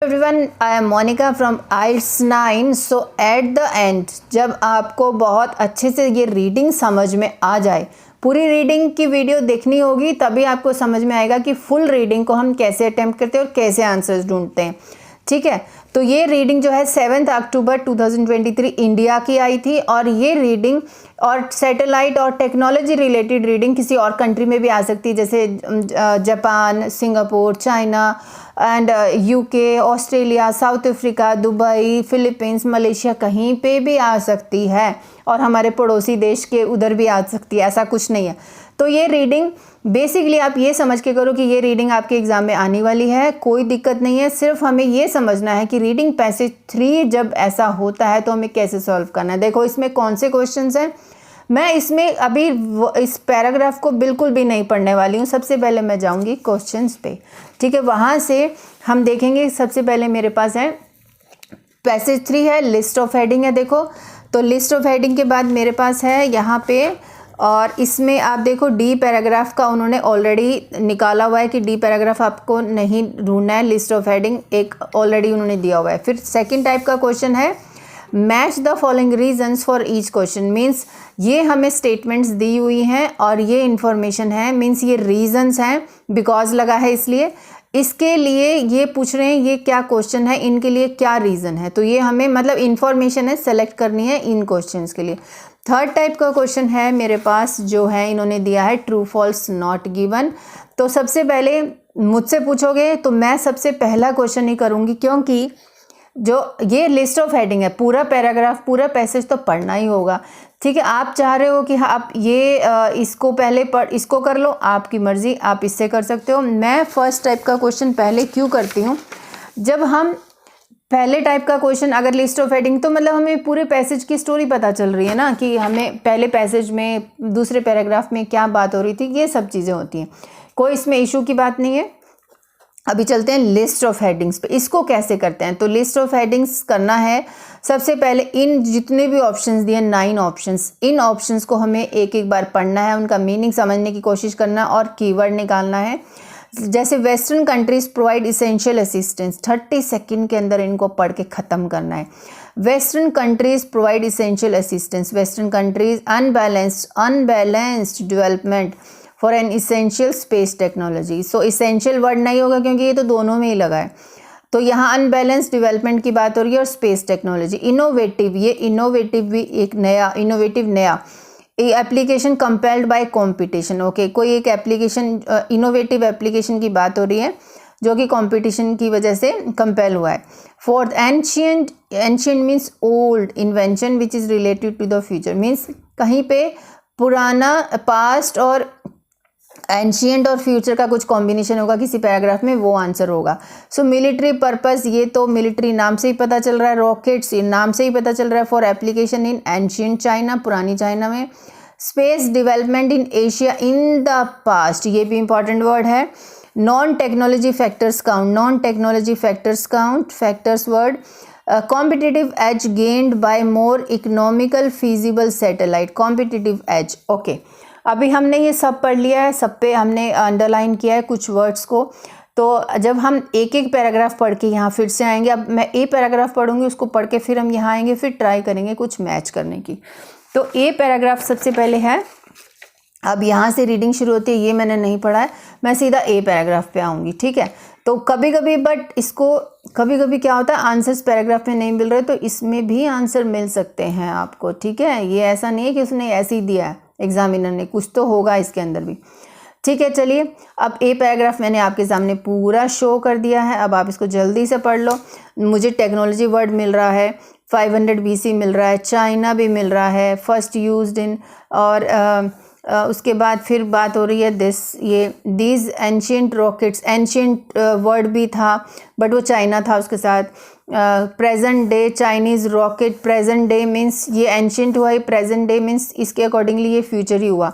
Everyone, I am Monica from IELTS 9। So at the end जब आपको बहुत अच्छे से ये रीडिंग समझ में आ जाए, पूरी रीडिंग की वीडियो देखनी होगी, तभी आपको समझ में आएगा कि फुल रीडिंग को हम कैसे अटेम्प्ट करते हैं और कैसे आंसर्स ढूंढते हैं। ठीक है, तो ये रीडिंग जो है 7 अक्टूबर 2023 इंडिया की आई थी, और ये रीडिंग और सैटेलाइट और टेक्नोलॉजी रिलेटेड रीडिंग किसी और कंट्री में भी आ सकती है, जैसे Japan, Singapore, China and UK, Australia, south Africa, Dubai, Philippines, Malaysia, कहीं पे भी आ सकती है, और हमारे पड़ोसी देश के उधर भी आ सकती है, ऐसा कुछ नहीं है। तो ये रीडिंग बेसिकली आप ये समझ के करो कि ये रीडिंग आपके एग्जाम में आने वाली है, कोई दिक्कत नहीं है। सिर्फ हमें ये समझना है कि रीडिंग पैसेज 3 जब ऐसा होता है तो हमें कैसे सॉल्व करना है। देखो इसमें कौन से क्वेश्चंस हैं, मैं इसमें अभी इस पैराग्राफ को बिल्कुल भी नहीं पढ़ने वाली हूँ। सबसे पहले मैं जाऊँगी क्वेश्चंस पे, ठीक है, वहाँ से हम देखेंगे। सबसे पहले मेरे पास है पैसेज 3 है, लिस्ट ऑफ हेडिंग है। देखो तो लिस्ट ऑफ हेडिंग के बाद मेरे पास है यहाँ पे, और इसमें आप देखो डी पैराग्राफ का उन्होंने ऑलरेडी निकाला हुआ है कि डी पैराग्राफ आपको नहीं ढूंढना है, लिस्ट ऑफ हेडिंग एक ऑलरेडी उन्होंने दिया हुआ है। फिर सेकंड टाइप का क्वेश्चन है match the following reasons for each question, means ये हमें स्टेटमेंट्स दी हुई हैं और ये इन्फॉर्मेशन है, मीन्स ये रीजंस हैं, बिकॉज लगा है इसलिए। इसके लिए ये पूछ रहे हैं ये क्या क्वेश्चन है, इनके लिए क्या रीज़न है, तो ये हमें मतलब इन्फॉर्मेशन है, सेलेक्ट करनी है इन क्वेश्चंस के लिए। थर्ड टाइप का क्वेश्चन है मेरे पास जो है इन्होंने दिया है ट्रू फॉल्स नॉट गिवन। तो सबसे पहले मुझसे पूछोगे तो मैं सबसे पहला क्वेश्चन ही करूँगी, क्योंकि जो ये लिस्ट ऑफ हेडिंग है, पूरा पैराग्राफ पूरा पैसेज तो पढ़ना ही होगा। ठीक है, आप चाह रहे हो कि आप ये इसको पहले इसको कर लो, आपकी मर्ज़ी, आप इससे कर सकते हो। मैं फर्स्ट टाइप का क्वेश्चन पहले क्यों करती हूँ, जब हम पहले टाइप का क्वेश्चन अगर लिस्ट ऑफ हेडिंग, तो मतलब हमें पूरे पैसेज की स्टोरी पता चल रही है ना, कि हमें पहले पैसेज में दूसरे पैराग्राफ में क्या बात हो रही थी, ये सब चीज़ें होती हैं, कोई इसमें इशू की बात नहीं है। अभी चलते हैं लिस्ट ऑफ हेडिंग्स पे, इसको कैसे करते हैं। तो लिस्ट ऑफ हेडिंग्स करना है, सबसे पहले इन जितने भी ऑप्शंस दिए 9 ऑप्शंस, इन ऑप्शंस को हमें एक एक बार पढ़ना है, उनका मीनिंग समझने की कोशिश करना और कीवर्ड निकालना है। जैसे western countries provide essential assistance, 30 second के अंदर इनको पढ़ के ख़त्म करना है। Western countries provide essential assistance, western countries unbalanced development for an essential space technology. So essential word नहीं होगा क्योंकि ये तो दोनों में ही लगा है, तो यहाँ अनबैलेंस डेवलपमेंट की बात हो रही है और स्पेस टेक्नोलॉजी। इनोवेटिव, ये इनोवेटिव भी एक नया, इनोवेटिव नया application compelled by competition. Okay, कोई एक एप्लीकेशन, इनोवेटिव एप्लीकेशन की बात हो रही है जो कि कंपटीशन की वजह से कंपेल हुआ है। Fourth, ancient, ancient means old invention which is related to the future, means कहीं पे पुराना, पास्ट और एंशियंट और फ्यूचर का कुछ कॉम्बिनेशन होगा किसी पैराग्राफ में, वो आंसर होगा। सो मिलिट्री पर्पस, ये तो मिलिट्री नाम से ही पता चल रहा है, रॉकेट्स ये नाम से ही पता चल रहा है, for application in ancient China, पुरानी चाइना में। Space development in Asia in the past, ये भी इंपॉर्टेंट वर्ड है। Non technology factors count, non technology factors count, factors word. Competitive as gained by more economical feasible satellite, competitive as. Okay, अभी हमने ये सब पढ़ लिया है, सब पे हमने अंडरलाइन किया है कुछ वर्ड्स को। तो जब हम एक एक पैराग्राफ पढ़ के यहाँ फिर से आएंगे, अब मैं ए पैराग्राफ पढ़ूंगी, उसको पढ़ के फिर हम यहाँ आएंगे, फिर ट्राई करेंगे कुछ मैच करने की। तो ए पैराग्राफ सबसे पहले है, अब यहाँ से रीडिंग शुरू होती है, ये मैंने नहीं पढ़ा है, मैं सीधा ए पैराग्राफ पे आऊँगी। ठीक है, तो कभी कभी बट इसको कभी कभी क्या होता है, आंसर्स पैराग्राफ में नहीं मिल रहे, तो इसमें भी आंसर मिल सकते हैं आपको। ठीक है, ये ऐसा नहीं है कि उसने ऐसे ही दिया है एग्जामिनर ने, कुछ तो होगा इसके अंदर भी। ठीक है, चलिए अब ए पैराग्राफ मैंने आपके सामने पूरा शो कर दिया है, अब आप इसको जल्दी से पढ़ लो। मुझे टेक्नोलॉजी वर्ड मिल रहा है, 500 BC मिल रहा है, चाइना भी मिल रहा है, फर्स्ट यूज्ड इन, और उसके बाद फिर बात हो रही है these ancient rockets, ancient world भी था बट वो चाइना था उसके साथ। Present day Chinese rocket, present day means ये एंशियंट हुआ, प्रेजेंट डे मीन्स इसके अकॉर्डिंगली ये फ्यूचर ही हुआ।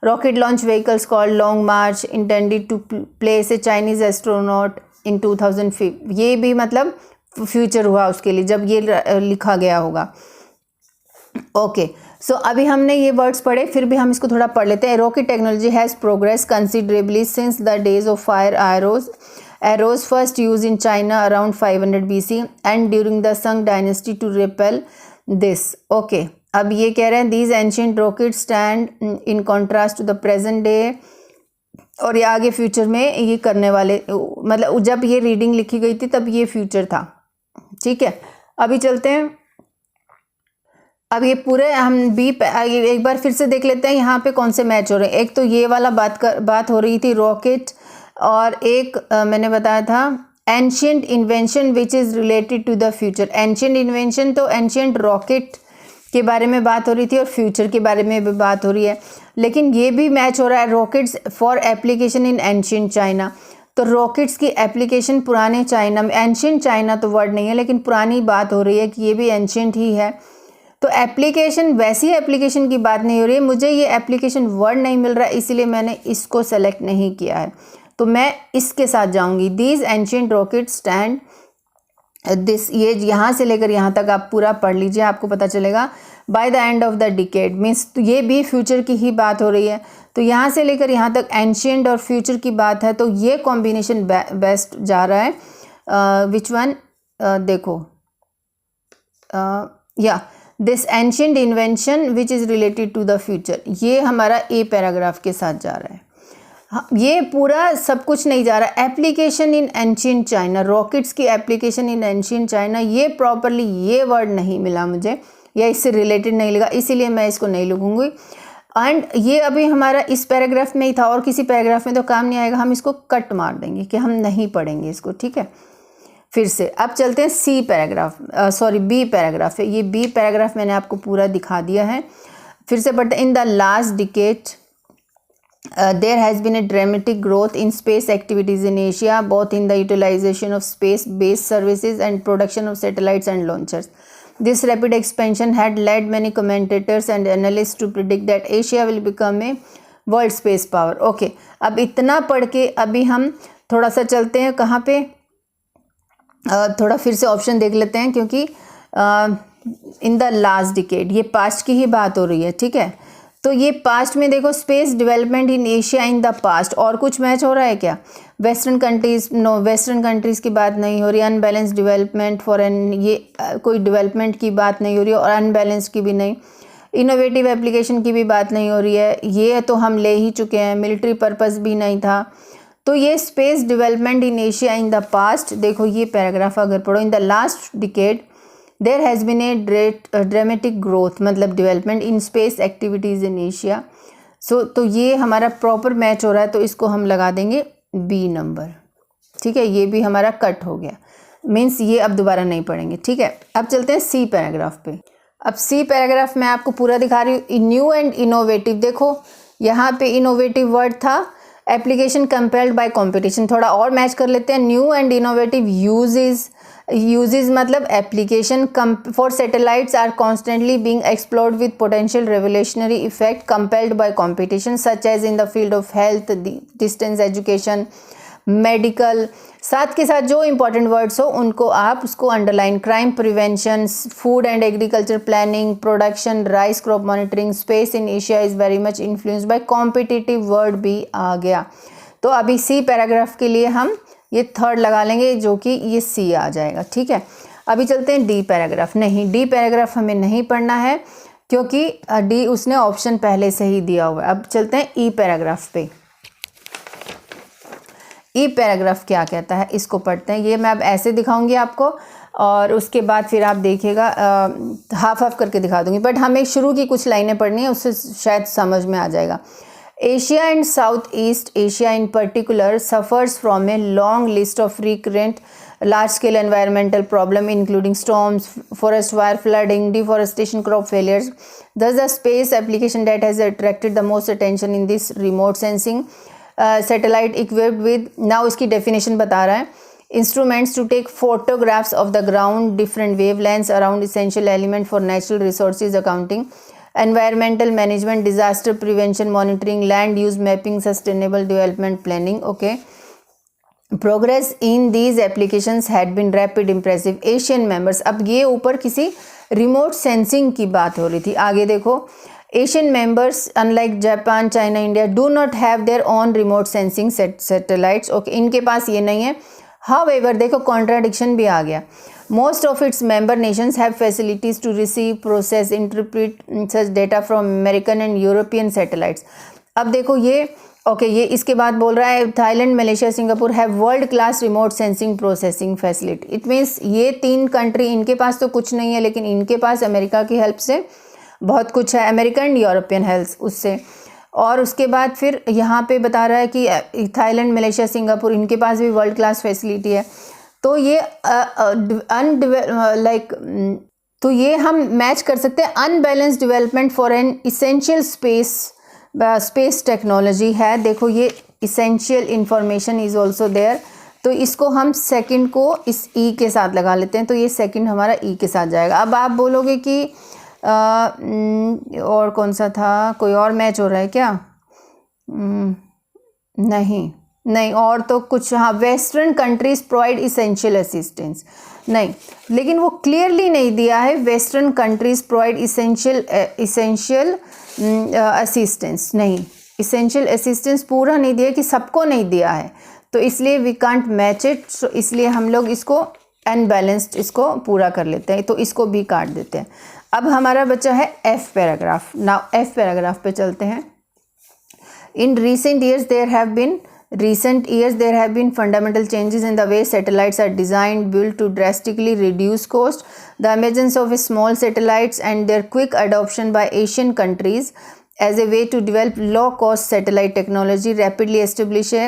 Rocket launch vehicles called Long March intended to place a Chinese astronaut in 2005, ये भी मतलब फ्यूचर हुआ उसके लिए जब ये लिखा गया होगा। ओके, सो अभी हमने ये वर्ड्स पढ़े, फिर भी हम इसको थोड़ा पढ़ लेते हैं। Rocket technology has progress considerably since the days of fire arrows arose first used in China around 500 BC and during the Sung dynasty to repel this. Okay, अब ये कह रहे हैं these ancient rockets stand in contrast to the present day, और ये आगे future में ये करने वाले, मतलब जब ये रीडिंग लिखी गई थी तब ये फ्यूचर था। ठीक है, अभी चलते हैं। अब ये पूरे हम बी एक बार फिर से देख लेते हैं यहाँ पे कौन से मैच हो रहे हैं। एक तो ये वाला बात हो रही थी रॉकेट, और एक मैंने बताया था ancient invention which is related to the future. Ancient invention तो एंशियंट रॉकेट के बारे में बात हो रही थी और फ्यूचर के बारे में भी बात हो रही है, लेकिन ये भी मैच हो रहा है rockets for application in ancient China. तो रॉकेट्स की एप्लीकेशन पुराने चाइना में, एंशियंट चाइना तो वर्ड नहीं है लेकिन पुरानी बात हो रही है कि ये भी एंशियंट ही है। तो एप्लीकेशन, वैसी एप्लीकेशन की बात नहीं हो रही है, मुझे ये एप्लीकेशन वर्ड नहीं मिल रहा है इसीलिए मैंने इसको सेलेक्ट नहीं किया है, तो मैं इसके साथ जाऊंगी। These ancient rocket stand this, ये यहाँ से लेकर यहाँ तक आप पूरा पढ़ लीजिए, आपको पता चलेगा। By the end of the decade means, तो ये भी फ्यूचर की ही बात हो रही है, तो यहाँ से लेकर यहाँ तक एंशियंट और फ्यूचर की बात है, तो ये कॉम्बिनेशन बेस्ट जा रहा है। विच वन, देखो या this ancient invention which is related to the future, ये हमारा ए पैराग्राफ के साथ जा रहा है। ये पूरा सब कुछ नहीं जा रहा। Application in ancient China, rockets की एप्लीकेशन इन एंशियंट चाइना, ये प्रॉपरली ये वर्ड नहीं मिला मुझे, या इससे रिलेटेड नहीं लगा, इसीलिए मैं इसको नहीं लिखूंगी। एंड ये अभी हमारा इस पैराग्राफ में ही था और किसी पैराग्राफ में तो काम नहीं आएगा, हम इसको कट मार देंगे कि हम नहीं पढ़ेंगे इसको। ठीक है, फिर से अब चलते हैं सी पैराग्राफ, सॉरी बी पैराग्राफ है, ये बी पैराग्राफ मैंने आपको पूरा दिखा दिया है। फिर से पढ़ते हैं। इन the last decade there has been a dramatic growth in space activities in Asia, both in the utilization of space-based services and production of satellites and launchers. This rapid expansion had led many commentators and analysts to predict that Asia will become a world space power. Okay, अब इतना पढ़ के अभी हम थोड़ा सा चलते हैं कहाँ पे, थोड़ा फिर से ऑप्शन देख लेते हैं, क्योंकि इन द लास्ट डिकेड, ये पास्ट की ही बात हो रही है। ठीक है, तो ये पास्ट में देखो, space development in Asia in the past, और कुछ मैच हो रहा है क्या? Western countries, no, western countries की बात नहीं हो रही। अनबैलेंस डेवलपमेंट फॉरेन, ये कोई डेवलपमेंट की बात नहीं हो रही है, और अनबैलेंस की भी नहीं। इनोवेटिव एप्लीकेशन की भी बात नहीं हो रही है, ये तो हम ले ही चुके हैं। मिलिट्री पर्पस भी नहीं था। तो ये space development in Asia in the past, देखो ये पैराग्राफ अगर पढ़ो, in the last decade there has been a dramatic growth, मतलब development in space activities in Asia. So तो ये हमारा प्रॉपर मैच हो रहा है, तो इसको हम लगा देंगे बी नंबर। ठीक है, ये भी हमारा कट हो गया, मीन्स ये अब दोबारा नहीं पढ़ेंगे। ठीक है, अब चलते हैं सी पैराग्राफ पे। अब सी पैराग्राफ मैं आपको पूरा दिखा रही हूँ। न्यू एंड इनोवेटिव, देखो यहाँ पे इनोवेटिव वर्ड था, एप्लीकेशन कंपेल्ड बाय कंपटीशन, थोड़ा और मैच कर लेते हैं। न्यू एंड इनोवेटिव यूजेस मतलब application for satellites are constantly being explored with potential revolutionary effect compelled by competition such as in the field of health, distance education, medical. साथ के साथ जो इंपॉर्टेंट वर्ड्स हो उनको आप उसको underline, crime prevention, food and agriculture planning, production, rice crop monitoring, space in Asia is very much influenced by competitive word भी आ गया। तो अभी सी पैराग्राफ के लिए हम ये थर्ड लगा लेंगे, जो कि ये सी आ जाएगा। ठीक है, अभी चलते हैं डी पैराग्राफ। नहीं, डी पैराग्राफ हमें नहीं पढ़ना है क्योंकि डी उसने ऑप्शन पहले से ही दिया हुआ है। अब चलते हैं ई पैराग्राफ पे। ई पैराग्राफ क्या कहता है, इसको पढ़ते हैं। ये मैं अब ऐसे दिखाऊंगी आपको, और उसके बाद फिर आप देखिएगा, हाफ हाफ करके दिखा दूंगी, बट हमें शुरू की कुछ लाइनें पढ़नी है, उससे शायद समझ में आ जाएगा। Asia and Southeast Asia in particular suffers from a long list of recurrent large-scale environmental problems including storms, forest fire, flooding, deforestation, crop failures. Thus, the space application that has attracted the most attention in this remote sensing satellite equipped with, now इसकी definition बता रहा है, instruments to take photographs of the ground, different wavelengths around essential element for natural resources accounting, environmental management, disaster prevention monitoring, land use mapping, sustainable development planning. Okay, progress in these applications had been rapid, impressive. Asian members, अब ये ऊपर किसी remote sensing की बात हो रही थी। आगे देखो, Asian members unlike Japan, China, India do not have their on remote sensing satellites. Okay, इनके पास ये नहीं है। हाउएवर, देखो कॉन्ट्राडिक्शन भी आ गया। Most of its member nations have facilities to receive, process, interpret such data from American and European satellites. अब देखो ये ये इसके बाद बोल रहा है Thailand, Malaysia, Singapore have world class remote sensing processing facility. It means ये 3 कंट्री, इनके पास तो कुछ नहीं है, लेकिन इनके पास अमेरिका की हेल्प से बहुत कुछ है, अमेरिकन एंड यूरोपियन हेल्प उससे। और उसके बाद फिर यहाँ पे बता रहा है कि थाईलैंड, मलेशिया, सिंगापुर, इनके पास भी वर्ल्ड क्लास फैसिलिटी है। तो ये तो ये हम मैच कर सकते हैं। Unbalance development for an essential space technology है। देखो ये essential information is also there. तो इसको हम सेकंड को इस ई के साथ लगा लेते हैं, तो ये सेकंड हमारा ई के साथ जाएगा। अब आप बोलोगे कि और कौन सा था, कोई और मैच हो रहा है क्या? नहीं और तो कुछ, हाँ, western countries provide essential assistance, नहीं, लेकिन वो क्लियरली नहीं दिया है western countries provide essential assistance. नहीं, इसेंशियल असिस्टेंस पूरा नहीं दिया कि सबको नहीं दिया है, तो इसलिए वी कांट मैच इट। सो इसलिए हम लोग इसको अनबैलेंस्ड इसको पूरा कर लेते हैं, तो इसको भी काट देते हैं। अब हमारा बचा है F paragraph. Now F paragraph पे चलते हैं। इन recent years there have been fundamental changes in the way satellites are designed, built to drastically reduce cost. The emergence of small satellites and their quick adoption by Asian countries as a way to develop low-cost satellite technology rapidly establish a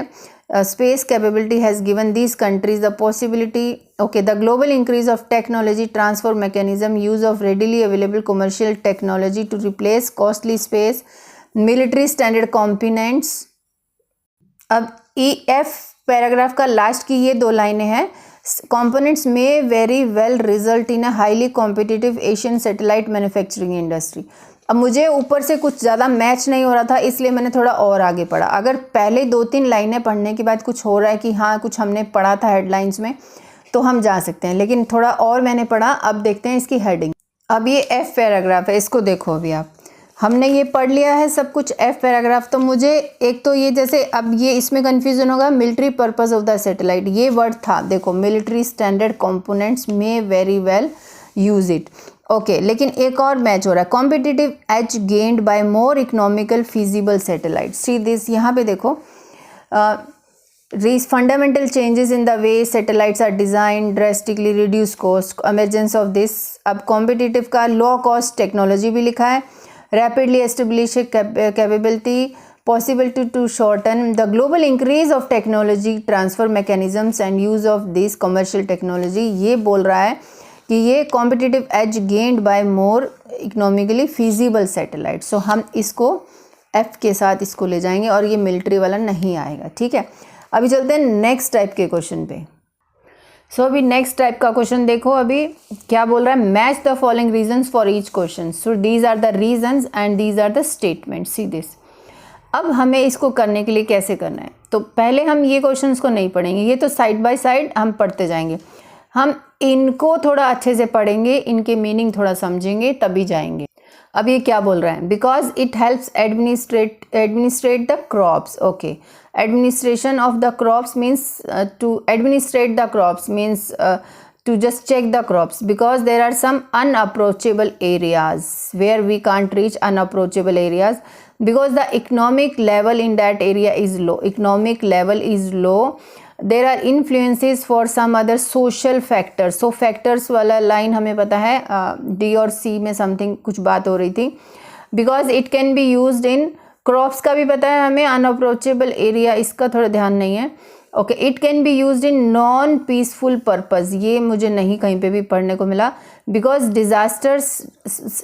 space capability has given these countries the possibility. The global increase of technology transfer mechanism, use of readily available commercial technology to replace costly space military standard components. अब E F paragraph का last की ये 2 लाइनें हैं। Components में very well result in a highly competitive Asian satellite manufacturing industry. अब मुझे ऊपर से कुछ ज़्यादा मैच नहीं हो रहा था, इसलिए मैंने थोड़ा और आगे पढ़ा। अगर पहले 2-3 लाइनें पढ़ने के बाद कुछ हो रहा है कि हाँ कुछ हमने पढ़ा था हेडलाइंस में, तो हम जा सकते हैं, लेकिन थोड़ा और मैंने पढ़ा। अब देखते हैं इसकी हेडिंग। अब ये एफ पैराग्राफ है, इसको देखो। अभी आप हमने ये पढ़ लिया है सब कुछ एफ पैराग्राफ। तो मुझे एक तो ये जैसे अब ये इसमें कन्फ्यूजन होगा, military purpose of the satellite ये वर्ड था। देखो मिलिट्री स्टैंडर्ड कंपोनेंट्स में very well use it. Okay, लेकिन एक और मैच हो रहा है, competitive as gained by more economical feasible satellite. See this, यहाँ पे देखो fundamental changes in the way satellites are designed, drastically reduce cost, emergence of this। अब कॉम्पिटिटिव का लो कॉस्ट टेक्नोलॉजी भी लिखा है, rapidly establish a capability possible to shorten the global increase of technology transfer mechanisms and use of this commercial technology। ये बोल रहा है कि ये competitive edge gained by more economically feasible satellites। so हम इसको F के साथ इसको ले जाएंगे और ये मिलिट्री वाला नहीं आएगा। ठीक है, अभी चलते हैं नेक्स्ट टाइप के क्वेश्चन पे। अभी नेक्स्ट टाइप का क्वेश्चन देखो। अभी क्या बोल रहा है, match the following reasons for each question. So these are the reasons and these are the statement. See this. अब हमें इसको करने के लिए कैसे करना है, तो पहले हम ये क्वेश्चंस को नहीं पढ़ेंगे, ये तो साइड बाय साइड हम पढ़ते जाएंगे। हम इनको थोड़ा अच्छे से पढ़ेंगे, इनके मीनिंग थोड़ा समझेंगे, तभी जाएंगे। अब ये क्या बोल रहा है, because it helps administrate the crops. Okay, administration of the crops means to administrate the crops means to just check the crops, because there are some unapproachable areas where we can't reach unapproachable areas because the economic level in that area is low. Economic level is low. There are influences for some other social factors. So factors वाला line हमें पता है, D और C में something कुछ बात हो रही थी। because it can be used in crops का भी पता है हमें, अनअप्रोचेबल एरिया इसका थोड़ा ध्यान नहीं है। Okay, it can be used in non peaceful purpose, ये मुझे नहीं कहीं पे भी पढ़ने को मिला। बिकॉज डिजास्टर्स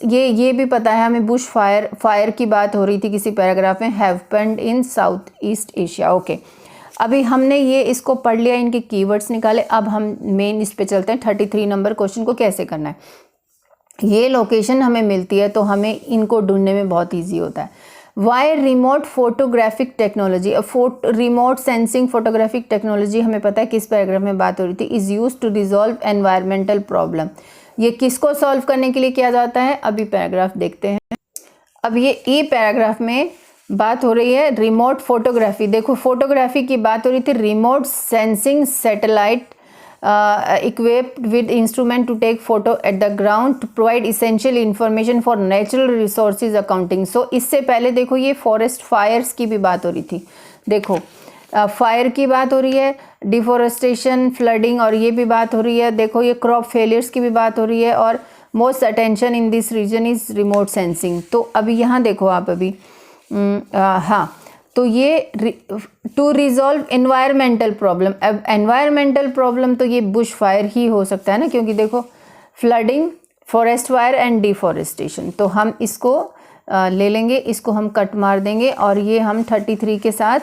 ये भी पता है हमें, बुश फायर की बात हो रही थी किसी पैराग्राफ में, happened in south east Asia. Okay, अभी हमने ये इसको पढ़ लिया, इनके कीवर्ड्स निकाले। अब हम मेन इस पे चलते हैं। 33 नंबर क्वेश्चन को कैसे करना है। ये लोकेशन हमें मिलती है तो हमें इनको ढूंढने में बहुत ईजी होता है। Why remote photographic technology, remote sensing photographic technology हमें पता है किस पैराग्राफ में बात हो रही थी, is use to resolve environmental problem. ये किसको सॉल्व करने के लिए किया जाता है, अभी पैराग्राफ देखते हैं। अब ये ई पैराग्राफ में बात हो रही है रिमोट फोटोग्राफी। देखो फोटोग्राफी की बात हो रही थी, remote sensing satellite equipped with instrument to take photo at the ground to provide essential information for natural resources accounting। so इससे पहले देखो ये फॉरेस्ट फायर्स की भी बात हो रही थी। देखो फायर की बात हो रही है, डिफोरेस्टेशन, फ्लडिंग, और ये भी बात हो रही है। देखो ये क्रॉप फेलियर्स की भी बात हो रही है, और most attention in this region is remote sensing. तो अभी यहाँ देखो आप अभी हाँ, तो ये टू रिजॉल्व एनवायरमेंटल प्रॉब्लम। अब एनवायरमेंटल प्रॉब्लम तो ये बुश फायर ही हो सकता है ना, क्योंकि देखो flooding, forest fire and deforestation. तो हम इसको ले लेंगे, इसको हम कट मार देंगे, और ये हम 33 के साथ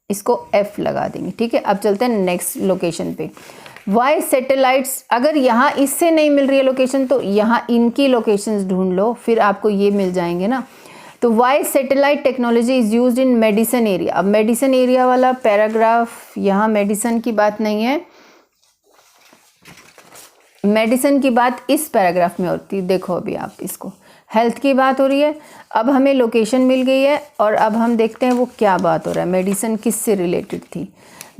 इसको F लगा देंगे। ठीक है, अब चलते हैं नेक्स्ट लोकेशन पे। वाई सैटेलाइट्स, अगर यहाँ इससे नहीं मिल रही है लोकेशन तो यहाँ इनकी लोकेशंस ढूंढ लो, फिर आपको ये मिल जाएंगे ना। तो why satellite technology is used in medicine area. अब मेडिसिन एरिया वाला पैराग्राफ, यहाँ मेडिसिन की बात नहीं है, मेडिसिन की बात इस पैराग्राफ में होती है। देखो अभी आप इसको, हेल्थ की बात हो रही है। अब हमें लोकेशन मिल गई है, और अब हम देखते हैं वो क्या बात हो रहा है, मेडिसिन किससे रिलेटेड थी।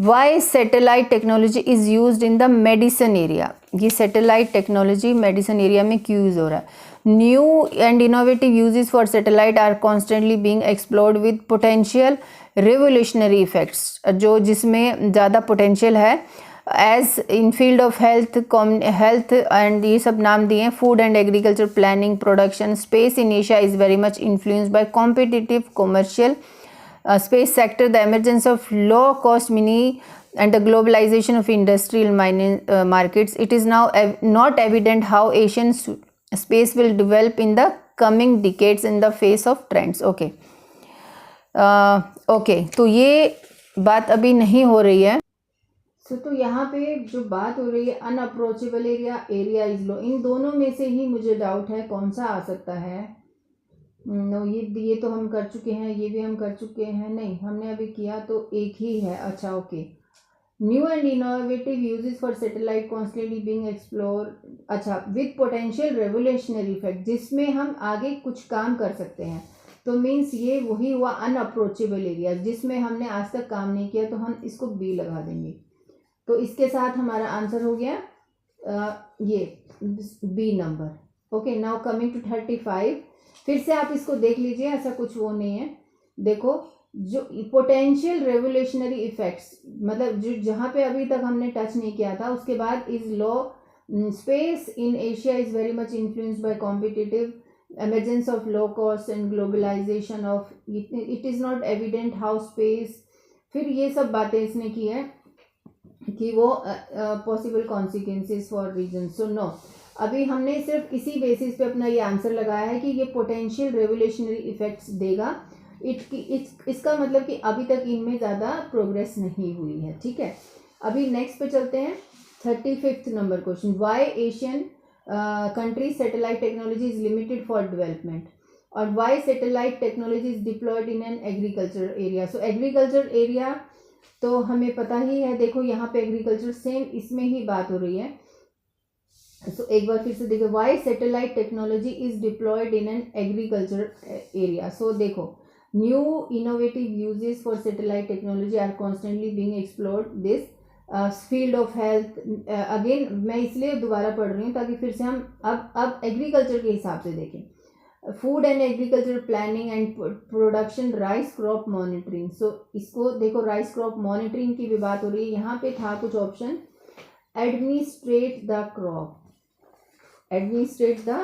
Why satellite technology is used in the medicine area. ये सैटेलाइट टेक्नोलॉजी मेडिसिन एरिया में क्यों यूज हो रहा है। New and innovative uses for satellite are constantly being explored with potential revolutionary effects, जो जिसमें ज़्यादा पोटेंशियल है। As in field of health and ये सब नाम दिए हैं, food and agriculture, planning, production, space in Asia is very much influenced by competitive commercial space sector, the emergence of low cost mini and the globalization of industrial markets. It is now not evident how Asian space will develop in the coming decades in the face of trends. Okay, तो ये बात अभी नहीं हो रही है। तो यहाँ पे जो बात हो रही है unapproachable area, area is low, इन दोनों में से ही मुझे डाउट है कौन सा आ सकता है। नो, ये तो हम कर चुके हैं, ये भी हम कर चुके हैं, नहीं हमने अभी किया तो एक ही है। अच्छा okay, new and innovative uses for satellite constantly being explore. अच्छा, विद पोटेंशियल रेवोल्यूशनरी इफेक्ट, जिसमें हम आगे कुछ काम कर सकते हैं। तो मीन्स ये वही हुआ अनअप्रोचेबल एरिया, जिसमें हमने आज तक काम नहीं किया, तो हम इसको बी लगा देंगे। तो इसके साथ हमारा आंसर हो गया ये B number. Okay, now coming to 35। फिर से आप इसको देख लीजिए, ऐसा कुछ वो नहीं है। देखो जो पोटेंशियल रेवोल्यूशनरी इफेक्ट्स, मतलब जो जहाँ पे अभी तक हमने टच नहीं किया था, उसके बाद is low space in Asia is very much influenced by competitive emergence of low cost and globalization of it is not evident how space, फिर ये सब बातें इसने की है कि वो possible consequences for region. So no, अभी हमने सिर्फ इसी बेसिस पे अपना ये आंसर लगाया है कि ये पोटेंशियल रेवोल्यूशनरी इफेक्ट्स देगा। इसका मतलब कि अभी तक इनमें ज़्यादा प्रोग्रेस नहीं हुई है। ठीक है, अभी नेक्स्ट पे चलते हैं। 35th number question, why Asian country satellite technology is limited for development, और why satellite technology is deployed in an agriculture area. So agriculture area तो हमें पता ही है। देखो यहाँ पे एग्रीकल्चर सेम इसमें ही बात हो रही है। तो एक बार फिर से देखो, why satellite technology is deployed in an agriculture area. So देखो, new innovative uses for satellite technology are constantly being explored this field of health. Again मैं इसलिए दोबारा पढ़ रही हूँ ताकि फिर से हम अब एग्रीकल्चर के हिसाब से देखें। Food and agriculture planning and production, rice crop monitoring. So इसको देखो, राइस क्रॉप मॉनिटरिंग की भी बात हो रही है। यहाँ पे था कुछ option, administrate the crop, administrate the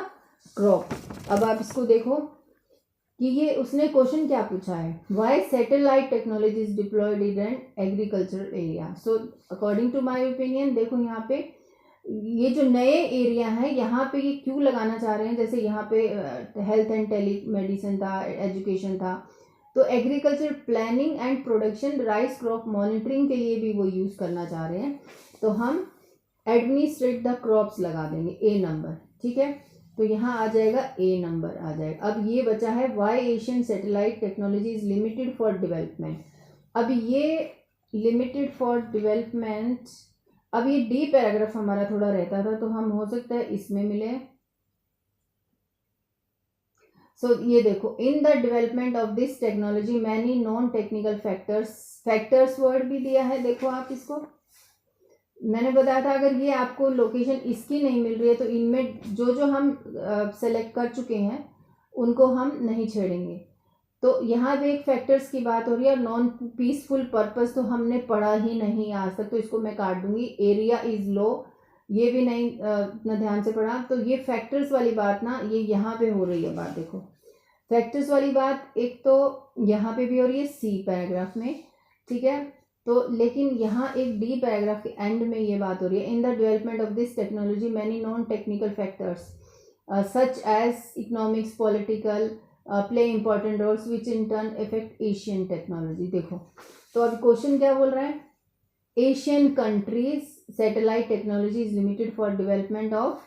crop. अब आप इसको देखो कि ये उसने क्वेश्चन क्या पूछा है, why satellite technology is deployed in an agriculture area. So according to my opinion, देखो यहाँ पे ये जो नए एरिया है यहाँ पे ये क्यों लगाना चाह रहे हैं, जैसे यहाँ पे हेल्थ एंड टेली मेडिसिन था, एजुकेशन था, तो agriculture planning and production, rice crop monitoring के लिए भी वो यूज़ करना चाह रहे हैं। तो हम एडमिनिस्ट्रेट द क्रॉप्स लगा देंगे, ए नंबर। ठीक है, तो यहाँ आ जाएगा ए नंबर आ जाएगा। अब ये बचा है why Asian satellite technology is limited for development. अब ये लिमिटेड फॉर डेवलपमेंट, अब ये डी पैराग्राफ हमारा थोड़ा रहता था, तो हम हो सकता है इसमें मिले। सो ये देखो, इन the development of this technology many non technical factors word भी दिया है। देखो आप इसको, मैंने बताया था अगर ये आपको लोकेशन इसकी नहीं मिल रही है तो इनमें जो जो हम सेलेक्ट कर चुके हैं उनको हम नहीं छेड़ेंगे। तो यहाँ पे एक फैक्टर्स की बात हो रही है, नॉन पीसफुल पर्पस तो हमने पढ़ा ही नहीं आज तक, तो इसको मैं काट दूंगी। एरिया इज लो, ये भी नहीं इतना ध्यान से पढ़ा। तो ये फैक्टर्स वाली बात ना, ये यहाँ पे हो रही है बात। देखो फैक्टर्स वाली बात एक तो यहाँ पे भी हो रही है सी पैराग्राफ में, ठीक है। तो लेकिन यहाँ एक डी पैराग्राफ के एंड में ये बात हो रही है, in the development of this technology many non technical factors such as economics, political play important roles which in turn affect Asian technology. देखो तो अब क्वेश्चन क्या बोल रहा है, Asian countries satellite technology is limited for development of,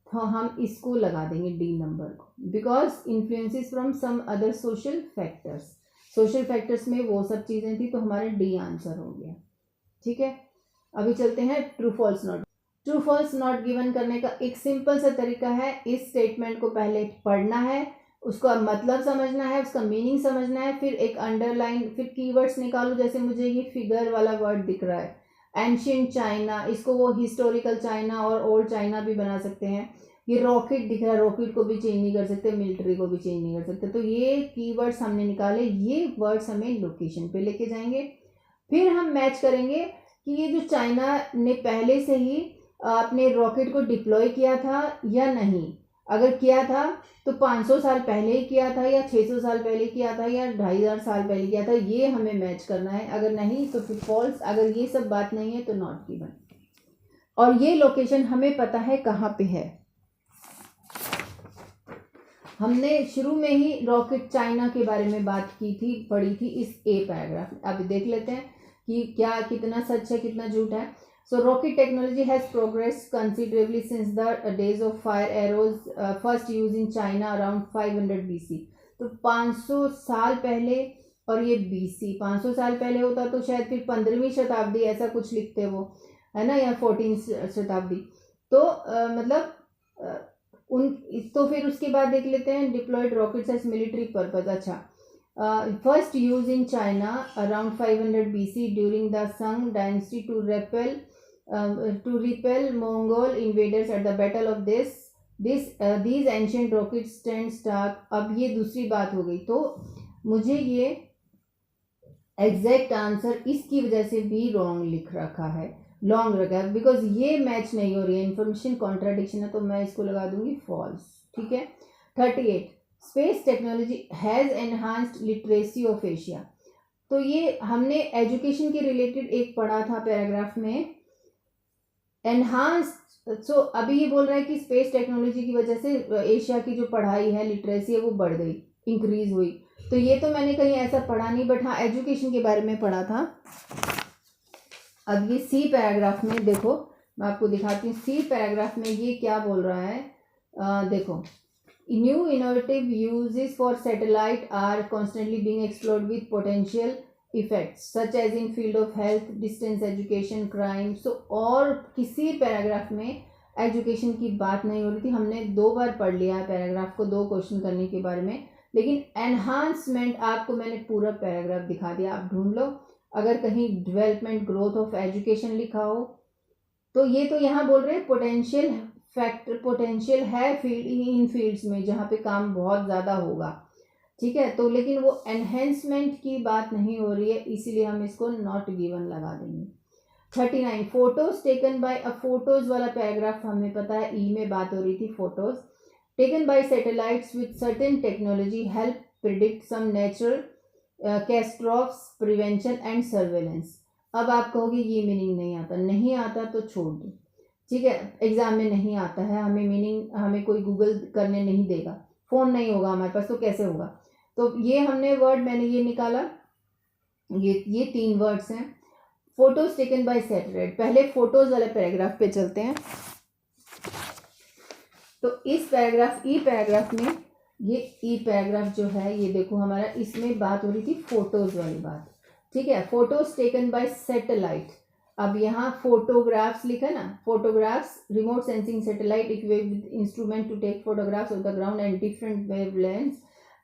हम इसको लगा देंगे डी नंबर को, because influences from some other social factors. Social factors में वो सब चीज़ें थी, तो हमारा डी आंसर हो गया, ठीक है। अभी चलते हैं true false not. True false not given करने का एक सिंपल सा तरीका है, इस स्टेटमेंट को पहले पढ़ना है, उसका मतलब समझना है, उसका मीनिंग समझना है, फिर एक अंडरलाइन, फिर कीवर्ड्स निकालो। जैसे मुझे ये फिगर वाला वर्ड दिख रहा है एंशिएंट चाइना, इसको वो हिस्टोरिकल चाइना और ओल्ड चाइना भी बना सकते हैं। ये रॉकेट दिख रहा है, रॉकेट को भी चेंज नहीं कर सकते, मिलिट्री को भी चेंज नहीं कर सकते। तो ये कीवर्ड्स हमने निकाले, ये वर्ड्स हमें लोकेशन पे लेके जाएंगे। फिर हम मैच करेंगे कि ये जो चाइना ने पहले से ही अपने रॉकेट को डिप्लॉय किया था या नहीं। अगर किया था तो 500 साल पहले ही किया था, या 600 साल पहले किया था, या 2500 साल पहले किया था, ये हमें मैच करना है। अगर नहीं तो फिर फॉल्स, अगर ये सब बात नहीं है तो नॉट गिवन। और ये लोकेशन हमें पता है कहाँ पे है, हमने शुरू में ही रॉकेट चाइना के बारे में बात की थी, पढ़ी थी इस ए पैराग्राफ में। अब देख लेते हैं कि क्या कितना सच है कितना झूठ है। So rocket technology has progressed considerably since the days of fire arrows first used in China around 500 BC। तो 500 साल पहले, और ये BC 500 साल पहले होता तो शायद फिर 15वीं शताब्दी ऐसा कुछ लिखते वो, है ना, या 14वीं शताब्दी। तो मतलब उन, तो फिर उसके बाद देख लेते हैं deployed rockets as military purpose. अच्छा, first use in China around 500 BC during the Song dynasty to repel Mongol invaders at the battle of these ancient rockets stand stark। अब ये दूसरी बात हो गई, तो मुझे ये एग्जैक्ट आंसर इसकी वजह से भी रॉन्ग लिख रखा है, लॉन्ग रखा है, बिकॉज ये मैच नहीं हो रही है, इन्फॉर्मेशन कॉन्ट्राडिक्शन है, तो मैं इसको लगा दूंगी फॉल्स, ठीक है। 38 space technology has enhanced literacy of Asia. तो ये हमने एजुकेशन के रिलेटेड एक पढ़ा था पैराग्राफ में, एनहांस्ड। सो अभी ये बोल रहा है कि स्पेस टेक्नोलॉजी की वजह से एशिया की जो पढ़ाई है, लिटरेसी है, वो बढ़ गई, इंक्रीज हुई। तो ये तो मैंने कहीं ऐसा पढ़ा नहीं, बट हाँ एजुकेशन के बारे में पढ़ा था। अब ये सी पैराग्राफ में देखो, मैं आपको दिखाती हूँ सी पैराग्राफ में ये क्या बोल रहा है। देखो, new innovative uses for satellite are constantly being explored with potential effects such as in field of health, distance education, crime. So और किसी पैराग्राफ में एजुकेशन की बात नहीं हो रही थी, हमने 2 बार पढ़ लिया है पैराग्राफ को 2 क्वेश्चन करने के बारे में। लेकिन एनहांसमेंट आपको मैंने पूरा पैराग्राफ दिखा दिया, आप ढूंढ लो अगर कहीं डेवलपमेंट ग्रोथ ऑफ एजुकेशन लिखा हो तो। ये तो यहाँ बोल रहे हैं पोटेंशियल फैक्टर, पोटेंशियल है फील्ड, इन फील्ड्स में जहाँ पे काम बहुत ज़्यादा होगा, ठीक है। तो लेकिन वो एनहेंसमेंट की बात नहीं हो रही है, इसीलिए हम इसको नॉट गिवन लगा देंगे। 39 photos taken by a, photos वाला पैराग्राफ हमें पता है ई में बात हो रही थी। Photos taken by satellites with certain technology help predict some natural catastrophes, prevention and surveillance. अब आप कहोगे ये मीनिंग नहीं आता, नहीं आता तो छोड़ दो, ठीक है। एग्जाम में नहीं आता है, हमें मीनिंग, हमें कोई गूगल करने नहीं देगा, फ़ोन नहीं होगा हमारे पास, तो कैसे होगा। तो ये हमने वर्ड, मैंने ये निकाला, ये 3 वर्ड्स हैं। फोटोज टेकन बाय सैटेलाइट, पहले फोटोज वाले पैराग्राफ पे चलते हैं। तो इस पैराग्राफ ई पैराग्राफ में, ये ई पैराग्राफ जो है ये देखो हमारा, इसमें बात हो रही थी फोटोज वाली बात, ठीक है। फोटोज टेकन बाय सैटेलाइट, अब यहाँ फोटोग्राफ्स लिखा ना, photographs remote sensing satellite equipped with instrument to take photographs of the ground and different wavelengths,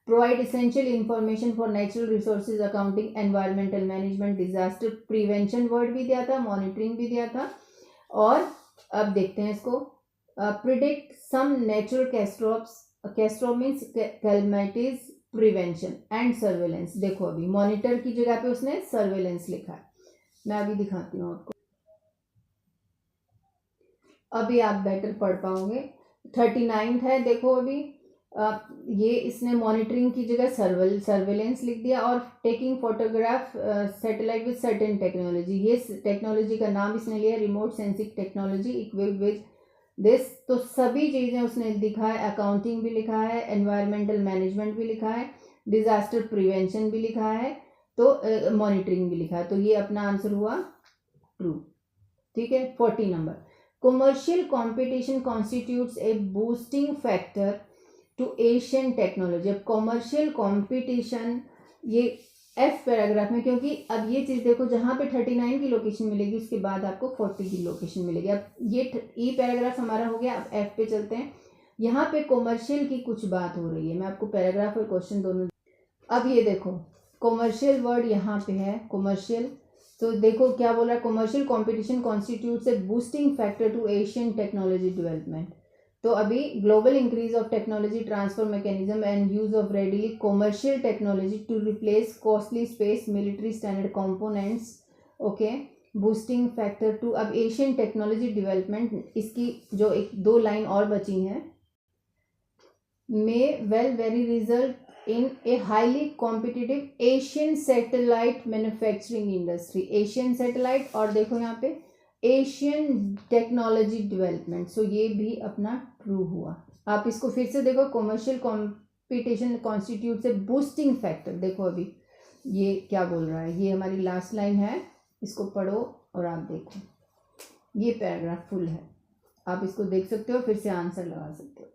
provide essential information for natural resources accounting, environmental management, disaster prevention word भी दिया था, monitoring भी दिया था। और अब देखते हैं इसको, predict some natural catastrophe means calamities prevention and surveillance. देखो अभी मॉनिटर की जगह पे उसने सर्वेलेंस लिखा है, मैं अभी दिखाती हूँ आपको, अभी आप बेटर पढ़ पाओगे। 39 है, देखो अभी ये इसने मॉनिटरिंग की जगह सर्वेलेंस लिख दिया, और taking photograph satellite with certain technology, ये टेक्नोलॉजी का नाम इसने लिया remote sensing technology equipped with this. तो सभी चीज़ें उसने लिखा है, अकाउंटिंग भी लिखा है, एनवायरमेंटल मैनेजमेंट भी लिखा है, डिजास्टर प्रिवेंशन भी लिखा है, तो मॉनिटरिंग भी लिखा है, तो ये अपना आंसर हुआ ट्रू। ठीक है। 40 number, commercial competition constitutes a boosting factor to Asian technology. अब कॉमर्शियल कंपटीशन ये एफ पैराग्राफ में, क्योंकि अब ये चीज़ देखो जहाँ पे 39 की लोकेशन मिलेगी उसके बाद आपको 40 की लोकेशन मिलेगी। अब ये ई पैराग्राफ हमारा हो गया, अब एफ पे चलते हैं। यहाँ पे कॉमर्शियल की कुछ बात हो रही है, मैं आपको पैराग्राफ और क्वेश्चन दोनों। अब ये देखो कॉमर्शियल वर्ड यहाँ पे है, कॉमर्शियल, तो देखो क्या बोल रहा है, commercial competition constitutes a boosting factor to Asian technology development. तो अभी global increase of technology transfer mechanism and use of readily commercial technology to replace costly space military standard components, okay, boosting factor to. अब Asian technology development, इसकी जो एक दो line और बची हैं, may well very result in a highly competitive Asian satellite manufacturing industry. Asian satellite और देखो यहाँ पे एशियन टेक्नोलॉजी डेवलपमेंट, सो ये भी अपना ट्रू हुआ। आप इसको फिर से देखो, commercial competition constitutes a boosting factor, देखो अभी ये क्या बोल रहा है, ये हमारी लास्ट लाइन है, इसको पढ़ो और आप देखो, ये पैराग्राफ फुल है, आप इसको देख सकते हो, फिर से आंसर लगा सकते हो।